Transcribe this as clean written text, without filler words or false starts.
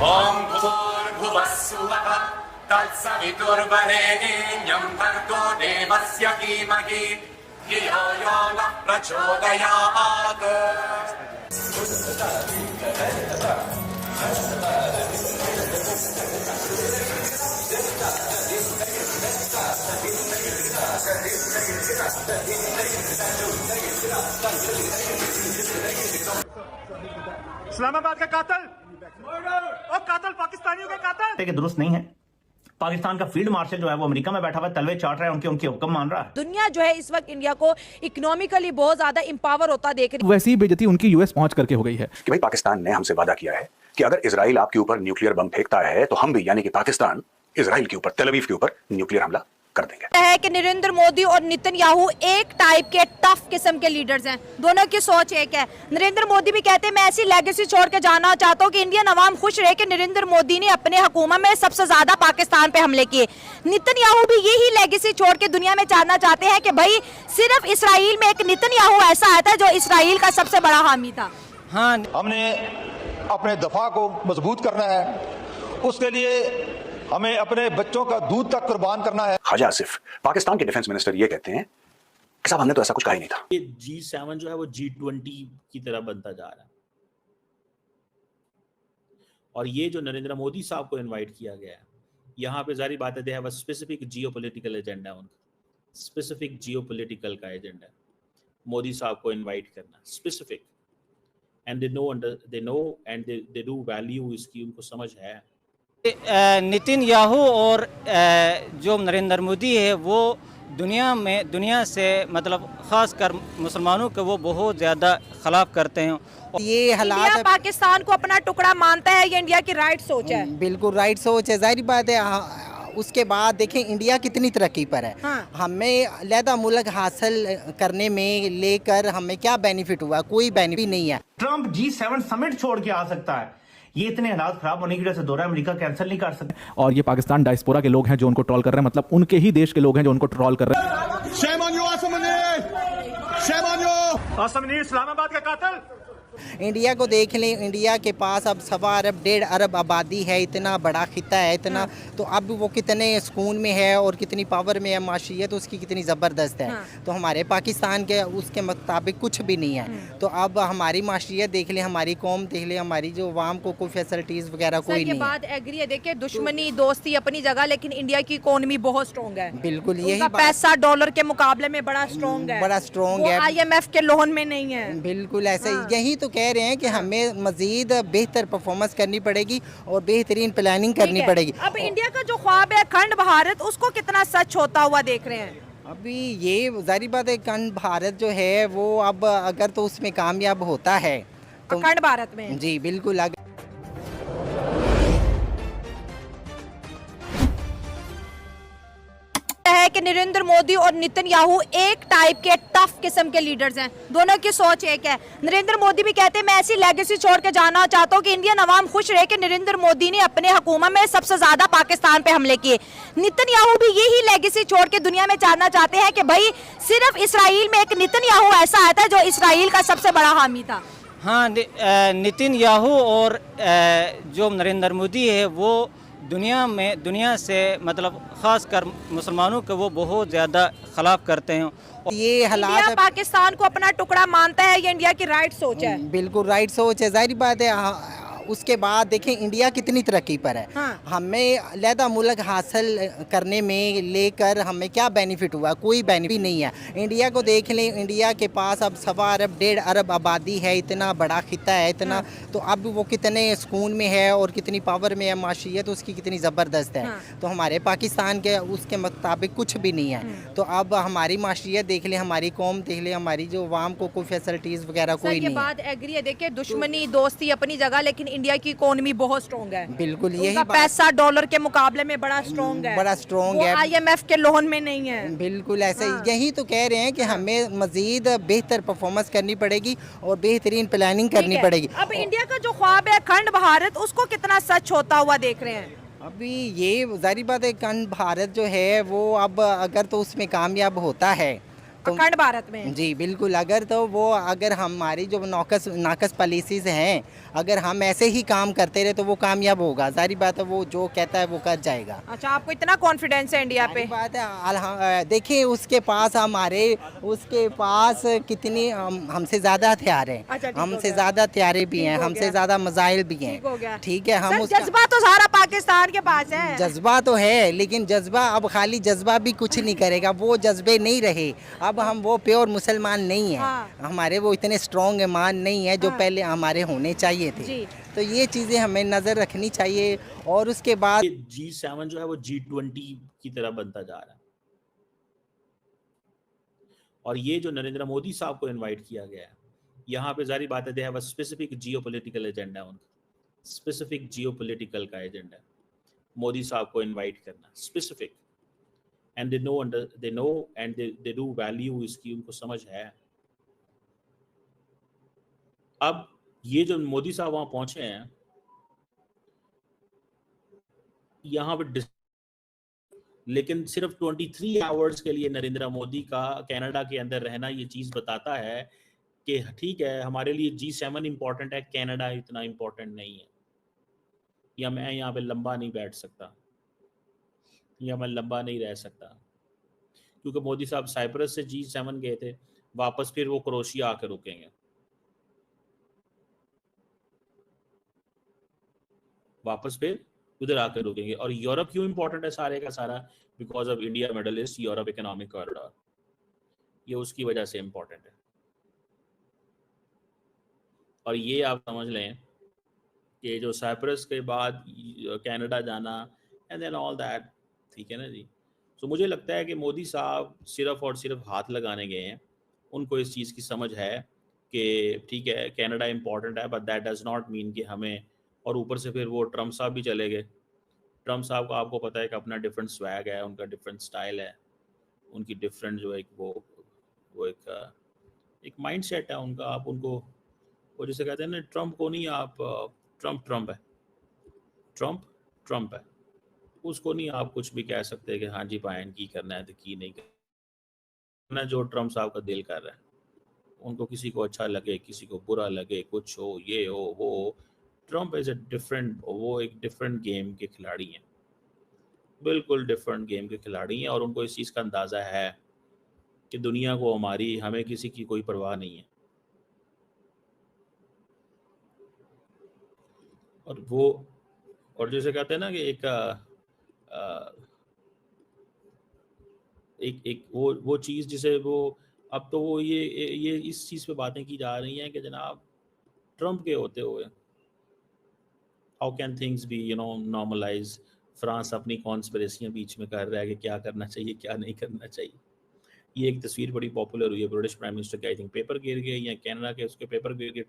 ॐ भूर्भुवः स्वः तत्सवितुर्वरेण्यं भर्गो देवस्य धीमहि धियो यो नः प्रचोदयात्। इस्लामाबाद का कातिल और कातिल पाकिस्तानियों का कातिल के दुरुस्त नहीं है। पाकिस्तान का फील्ड मार्शल जो है वो अमेरिका में बैठा हुआ तलवे चाट रहा है, उनके हुक्म मान रहा है। दुनिया जो है इस वक्त इंडिया को इकोनॉमिकली बहुत ज्यादा इंपावर होता देख रही है। वैसी ही बेइज्जती उनकी यूएस पहुंच करके हो गई है कि भाई पाकिस्तान ने हमसे वादा किया है कि अगर इजराइल आपके ऊपर न्यूक्लियर बम फेंकता है तो हम भी यानी कि पाकिस्तान इजराइल के ऊपर तेल अवीव के ऊपर न्यूक्लियर हमला कर देंगे। है कि नरेंद्र मोदी और नेतन्याहू एक टाइप के टफ किस्म के लीडर्स हैं, दोनों की सोच एक है। नरेंद्र मोदी भी कहते हैं मैं ऐसी लेगेसी छोड़ के जाना चाहता हूँ कि इंडियन अवाम खुश रहे कि नरेंद्र मोदी ने अपने हुकूमत में सबसे ज्यादा पाकिस्तान पे हमले किए। नेतन्याहू भी यही लेगेसी छोड़ के दुनिया में जानना चाहते हैं कि भाई सिर्फ इसराइल में एक नेतन्याहू ऐसा आया था जो इसराइल का सबसे बड़ा हामी था। हाँ, हमने अपने दफा को मजबूत करना है, उसके लिए हमें अपने बच्चों का दूध तक कुर्बान करना है। ख्वाजा आसिफ पाकिस्तान के डिफेंस मिनिस्टर ये कहते हैं कि साहब हमने तो ऐसा कुछ कहा ही नहीं था। ये G7 जो है वो G20 की तरह बनता जा रहा है और ये जो नरेंद्र मोदी साहब को इनवाइट किया गया है यहाँ पे जारी बात है, they have a specific geopolitical agenda, उनका स्पेसिफिक जियोपॉलिटिकल का एजेंडा है मोदी साहब को इनवाइट करना specific, and they know and they do value इसकी, उनको समझ है। नेतन्याहू और जो नरेंद्र मोदी है वो दुनिया से मतलब ख़ास कर मुसलमानों के वो बहुत ज़्यादा खिलाफ करते हैं। ये हालात पाकिस्तान को अपना टुकड़ा मानता है, ये इंडिया की राइट सोच है। बिल्कुल राइट सोच है, जाहिर बात है। उसके बाद देखें इंडिया कितनी तरक्की पर है। हाँ। हमें अलहदा मुल्क हासिल करने में लेकर हमें क्या बेनिफिट हुआ? कोई बेनिफिट नहीं है। ट्रंप G7 समिट छोड़ के आ सकता है, ये इतने हालात खराब होने की वजह से दौरा अमेरिका कैंसिल नहीं कर सकते। और ये पाकिस्तान डायस्पोरा के लोग हैं जो उनको ट्रोल कर रहे हैं, मतलब उनके ही देश के लोग हैं जो उनको ट्रोल कर रहे हैं। आसम मुनीर इस्लामाबाद का कातिल। इंडिया को देख लें, इंडिया के पास अब 1.25 अरब 1.5 अरब आबादी है, इतना बड़ा खिता है इतना। हाँ। तो अब वो कितने सुकून में है और कितनी पावर में है, माशियत उसकी कितनी ज़बरदस्त है। हाँ। तो हमारे पाकिस्तान के उसके मुताबिक कुछ भी नहीं है। तो अब हमारी माशियत देख लें, हमारी कौम देख लें, हमारी जो आवाम को कोई फैसिलिटीज़ वगैरह कोई नहीं है। बात एग्री है, देखिए दुश्मनी दोस्ती अपनी जगह, लेकिन इंडिया की इकोनॉमी बहुत स्ट्रॉन्ग है। बिल्कुल यही पैसा डॉलर के मुकाबले में बड़ा स्ट्रॉन्ग है, बड़ा स्ट्रॉन्ग है, IMF के लोन में नहीं है। बिल्कुल ऐसा ही। यही तो कह रहे हैं कि हमें मजीद बेहतर परफॉर्मेंस करनी पड़ेगी और बेहतरीन प्लानिंग करनी पड़ेगी। अब इंडिया का जो ख्वाब है अखंड भारत, उसको कितना सच होता हुआ देख रहे हैं? अभी ये जारी बात है, अखंड भारत जो है वो अब अगर तो उसमें कामयाब होता है तो अखंड भारत में जी बिल्कुल है कि नरेंद्र मोदी और नेतन्याहू एक टाइप के टफ किस्म के लीडर्स हैं, दोनों की सोच एक है। नरेंद्र मोदी भी कहते हैं मैं ऐसी लेगेसी छोड़ के जाना चाहता हूँ कि इंडियन अवाम खुश रहे कि नरेंद्र मोदी ने अपने हुकूमत में सबसे ज्यादा पाकिस्तान पे हमले किए। नेतन्याहू भी यही लेगेसी छोड़ के दुनिया में जानना चाहते हैं कि भाई सिर्फ इसराइल में एक नेतन्याहू ऐसा आया था जो इसराइल का सबसे बड़ा हामी था। हाँ, नेतन्याहू और जो नरेंद्र मोदी है वो दुनिया से मतलब ख़ास कर मुसलमानों के वो बहुत ज़्यादा खिलाफ करते हैं। ये हालात पाकिस्तान को अपना टुकड़ा मानता है, ये इंडिया की राइट सोच है। बिल्कुल राइट सोच है, जाहिर बात है। उसके बाद देखें इंडिया कितनी तरक्की पर है। हाँ। हमें अलहदा मुल्क हासिल करने में लेकर हमें क्या बेनिफिट हुआ? कोई बेनिफिट नहीं है। इंडिया को देख लें, इंडिया के पास अब 1.25 अरब 1.5 अरब आबादी है, इतना बड़ा खिता है इतना। हाँ। तो अब वो कितने सुकून में है और कितनी पावर में है, माशियत उसकी कितनी ज़बरदस्त है। हाँ। तो हमारे पाकिस्तान के उसके मुताबिक कुछ भी नहीं है। तो अब हमारी माशियत देख लें, हमारी कौम देख लें, हमारी जो आवाम को कोई फैसिलिटीज़ वगैरह कोई नहीं है। बात एग्री है, देखिए दुश्मनी दोस्ती अपनी जगह, लेकिन इंडिया की इकोनॉमी बहुत स्ट्रॉन्ग है। बिल्कुल यही पैसा डॉलर के मुकाबले में बड़ा स्ट्रॉन्ग है, बड़ा स्ट्रॉन्ग है, IMF के लोन में नहीं है। बिल्कुल ऐसा ही। यही तो कह रहे हैं कि हमें मजीद बेहतर परफॉर्मेंस करनी पड़ेगी और बेहतरीन प्लानिंग करनी पड़ेगी। अब इंडिया का जो ख्वाब है अखंड भारत, उसको कितना सच होता हुआ देख रहे हैं? अभी ये जारी बात है, अखंड भारत जो है वो अब अगर तो उसमें कामयाब होता है अखंड भारत में। जी बिल्कुल, अगर हमारी जो नाकस पॉलिसीज हैं, अगर हम ऐसे ही काम करते रहे तो वो कामयाब होगा। जारी बात है, वो जो कहता है वो कर जाएगा। अच्छा, आपको इतना कॉन्फिडेंस है इंडिया पे? बात है, देखिए उसके पास कितनी हमसे ज़्यादा हथियार हैं। अच्छा, ठीक हो हमसे गया। ज़्यादा हथियारे भी ठीक हैं, हो हमसे गया। ज़्यादा मजाइल भी हैं। ठीक हो गया। ठीक है, हम सर, जज्बा तो सारा पाकिस्तान के पास है। जज्बा तो है, लेकिन जज्बा अब खाली जज्बा भी कुछ नहीं करेगा। वो जज्बे नहीं रहे। अब हम वो प्योर मुसलमान नहीं हैं। हाँ। हमारे वो इतने स्ट्रॉन्ग ईमान नहीं है जो हाँ। पहले हमारे होने चाहिए थे। जी। तो ये चीज़ें हमें नज़र रखनी चाहिए। और उसके बाद G7 जो है वो G20 की तरह बनता जा रहा है। और ये जो नरेंद्र मोदी साहब को इनवाइट किया गया है, यहाँ पे जारी बात है, they have a specific geopolitical agenda, उनका स्पेसिफिक जियोपॉलिटिकल का एजेंडा है मोदी साहब को इनवाइट करना, specific. And they know and they do value इसकी, उनको समझ है। अब ये जो मोदी साहब वहां पहुंचे हैं, यहाँ पे लेकिन सिर्फ 23 आवर्स के लिए नरेंद्र मोदी का कनाडा के अंदर रहना ये चीज बताता है कि ठीक है, हमारे लिए G7 इंपॉर्टेंट है, कनाडा इतना इंपॉर्टेंट नहीं है, या मैं यहाँ पे लंबा नहीं बैठ सकता, या मैं लंबा नहीं रह सकता। क्योंकि मोदी साहब साइप्रस से G7 गए थे, वापस फिर वो क्रोएशिया आकर रुकेंगे, वापस फिर उधर आकर रुकेंगे। और यूरोप क्यों इंपॉर्टेंट है सारे का सारा? Because of India middle east Europe economic corridor, ये उसकी वजह से इंपॉर्टेंट है। और ये आप समझ लें कि जो साइप्रस के बाद कनाडा जाना एंड देन ऑल दैट, ठीक है ना जी। तो मुझे लगता है कि मोदी साहब सिर्फ और सिर्फ हाथ लगाने गए हैं। उनको इस चीज़ की समझ है कि ठीक है, कनाडा इंपॉर्टेंट है, but that does not mean कि हमें। और ऊपर से फिर वो ट्रम्प साहब भी चले गए। ट्रम्प साहब का आपको पता है कि अपना डिफरेंट स्वैग है, उनका डिफरेंट स्टाइल है, उनकी डिफरेंट जो एक वो एक माइंड सेट है उनका। आप उनको वो जैसे कहते हैं ना, ट्रम्प को नहीं आप ट्रम्प है, ट्रम्प है, उसको नहीं आप कुछ भी कह सकते कि हाँ जी पायन की करना है तो की नहीं करना। जो ट्रम्प साहब का दिल कर रहा है, उनको किसी को अच्छा लगे, किसी को बुरा लगे, कुछ हो, ये हो, वो हो, ट्रम्प इज वो एक डिफरेंट गेम के खिलाड़ी हैं, बिल्कुल डिफरेंट गेम के खिलाड़ी हैं। और उनको इस चीज़ का अंदाज़ा है कि दुनिया को हमें किसी की कोई परवाह नहीं है। और जैसे कहते हैं ना कि एक वो चीज़ जिसे वो अब तो वो ये इस चीज़ पे बातें की जा रही हैं कि जनाब ट्रम्प के होते हुए how can things be normalize. France अपनी कॉन्स्पिरेसियां बीच में कर रहा है कि क्या करना चाहिए क्या नहीं करना चाहिए। ये एक तस्वीर बड़ी पॉपुलर हुई है, ब्रिटिश प्राइम मिनिस्टर के आई थिंक पेपर गिर गए, या कनाडा के उसके पेपर गिर गए,